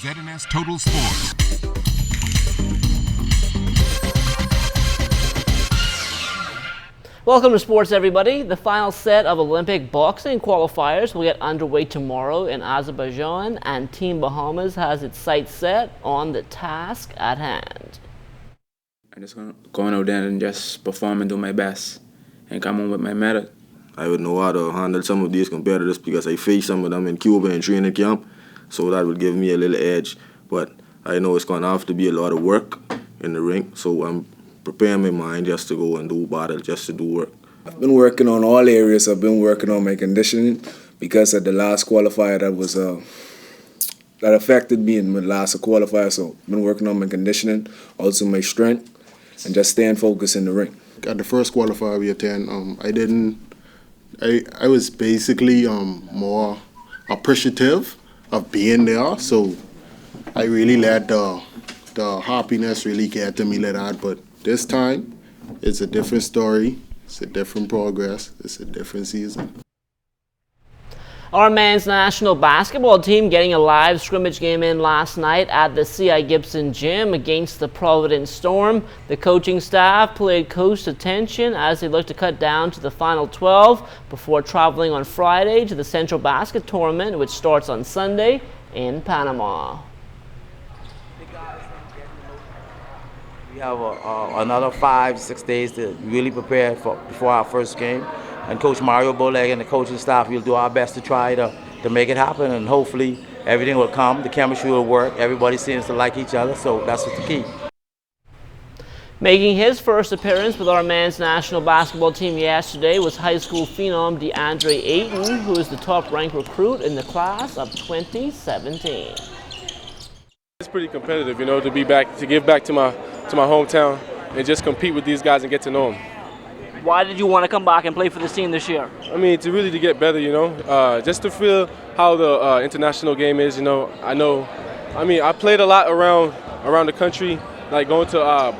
ZNS Total Sports. Welcome to sports, everybody. The final set of Olympic boxing qualifiers will get underway tomorrow in Azerbaijan, and Team Bahamas has its sights set on the task at hand. I'm just going out there and just perform and do my best and come home with my medal. I would know how to handle some of these competitors because I faced some of them in Cuba in training camp, so that would give me a little edge. But I know it's going to have to be a lot of work in the ring, so I'm preparing my mind just to go and do battle, just to do work. I've been working on all areas. I've been working on my conditioning because at the last qualifier that affected me in my last qualifier. So I've been working on my conditioning, also my strength, and just staying focused in the ring. At the first qualifier we attend, I was basically more appreciative of being there. So I really let the happiness really get to me like that. But this time, it's a different story, it's a different progress, it's a different season. Our men's national basketball team getting a live scrimmage game in last night at the C.I. Gibson Gym against the Providence Storm. The coaching staff played close attention as they look to cut down to the final 12 before traveling on Friday to the Central Basket Tournament, which starts on Sunday in Panama. We have another 5-6 days to really prepare before our first game. And Coach Mario Boleg and the coaching staff will do our best to try to make it happen. And hopefully everything will come, the chemistry will work, everybody seems to like each other, so that's what's the key. Making his first appearance with our men's national basketball team yesterday was high school phenom DeAndre Ayton, who is the top-ranked recruit in the class of 2017. It's pretty competitive, you know, to give back to my hometown and just compete with these guys and get to know them. Why did you want to come back and play for this team this year? I mean, to get better, you know, just to feel how the international game is, you know. I played a lot around the country, like going to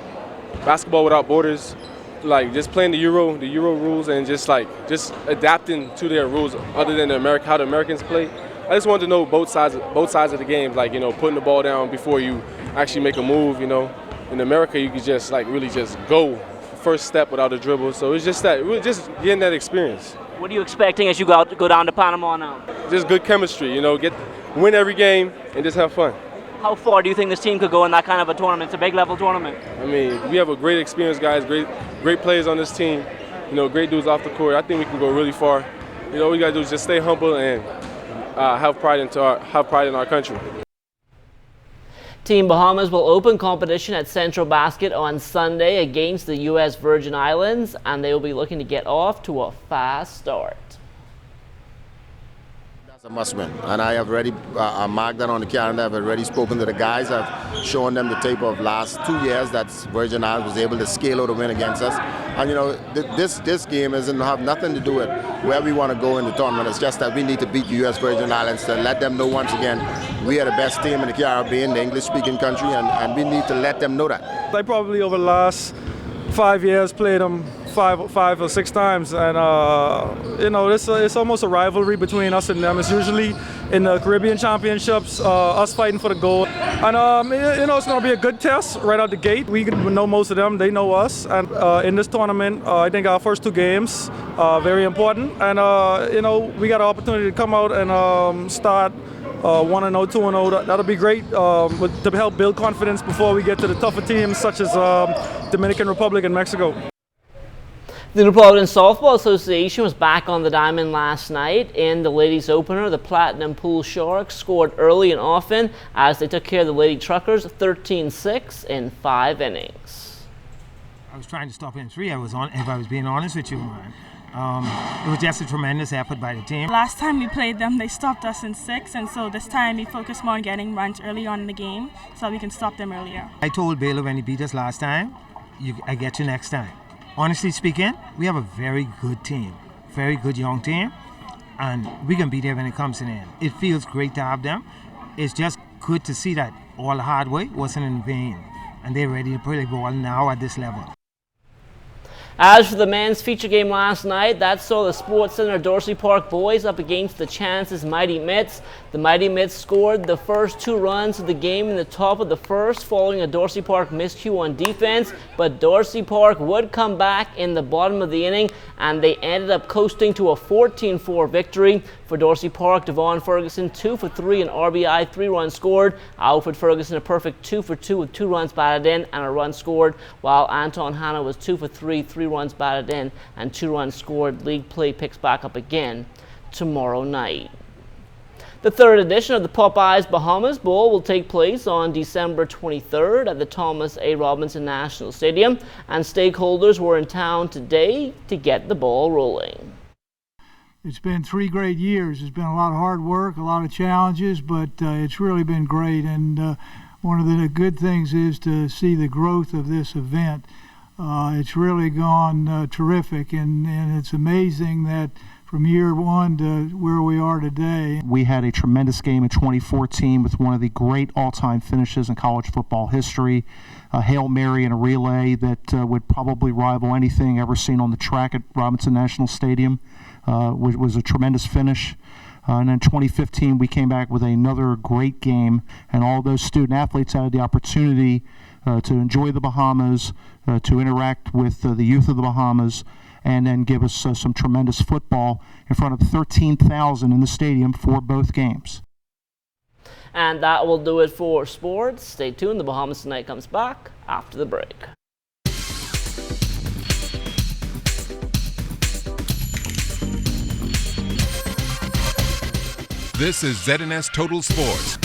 Basketball Without Borders, like just playing the Euro rules and just adapting to their rules other than how the Americans play. I just wanted to know both sides of the game, like, you know, putting the ball down before you actually make a move, you know. In America, you could just really just go first step without a dribble. So it's just just getting that experience. What are you expecting as you go down to Panama now? Just good chemistry, you know, win every game and just have fun. How far do you think this team could go in that kind of a tournament? It's a big level tournament. I mean, we have a great experienced guys, great players on this team, you know, great dudes off the court. I think we can go really far. You know, all we got to do is just stay humble and have pride in our country. Team Bahamas will open competition at Central Basket on Sunday against the U.S. Virgin Islands, and they will be looking to get off to a fast start. That's a must-win, and I have already marked that on the calendar. I've already spoken to the guys. I've shown them the tape of last 2 years that Virgin Islands was able to scale out a win against us. And you know, this game doesn't have nothing to do with where we want to go in the tournament. It's just that we need to beat the U.S. Virgin Islands to let them know once again we are the best team in the Caribbean, the English-speaking country, and we need to let them know that. I probably over the last 5 years played them five or six times, and you know, it's almost a rivalry between us and them. It's usually in the Caribbean Championships, us fighting for the gold, and you know, it's going to be a good test right out the gate. We know most of them, they know us, and in this tournament, I think our first 2 games very important, and you know, we got an opportunity to come out and start 1-0, 2-0. That'll be great to help build confidence before we get to the tougher teams such as Dominican Republic and Mexico. The New Providence Softball Association was back on the diamond last night. In the ladies opener, the Platinum Pool Sharks scored early and often as they took care of the Lady Truckers 13-6 in 5 innings. I was trying to stop in 3. If I was being honest with you, it was just a tremendous effort by the team. Last time we played them, they stopped us in 6, and so this time we focused more on getting runs early on in the game so we can stop them earlier. I told Baylor when he beat us last time, I get you next time. Honestly speaking, we have a very good team, very good young team, and we can be there when it comes to the end. It feels great to have them. It's just good to see that all the hard work wasn't in vain, and they're ready to play the ball now at this level. As for the men's feature game last night, that saw the Sports Center Dorsey Park boys up against the Chances Mighty Mitts. The Mighty Mitts scored the first 2 runs of the game in the top of the first following a Dorsey Park miscue on defense, but Dorsey Park would come back in the bottom of the inning and they ended up coasting to a 14-4 victory. For Dorsey Park, Devon Ferguson 2 for 3, an RBI, 3 runs scored. Alfred Ferguson a perfect 2 for 2 with 2 runs batted in and a run scored, while Anton Hanna was 2 for 3, 3 runs batted in and 2 runs scored. League play picks back up again tomorrow night. The 3rd edition of the Popeyes Bahamas Bowl will take place on December 23rd at the Thomas A. Robinson National Stadium, and stakeholders were in town today to get the ball rolling. It's been 3 great years. It's been a lot of hard work, a lot of challenges, but it's really been great. And one of the good things is to see the growth of this event. It's really gone terrific, and it's amazing that from year 1 to where we are today. We had a tremendous game in 2014 with one of the great all-time finishes in college football history, a Hail Mary and a relay that would probably rival anything ever seen on the track at Robinson National Stadium. Was a tremendous finish. And in 2015, we came back with another great game, and all those student athletes had the opportunity to enjoy the Bahamas, to interact with the youth of the Bahamas, and then give us some tremendous football in front of 13,000 in the stadium for both games. And that will do it for sports. Stay tuned. The Bahamas Tonight comes back after the break. This is ZNS Total Sports.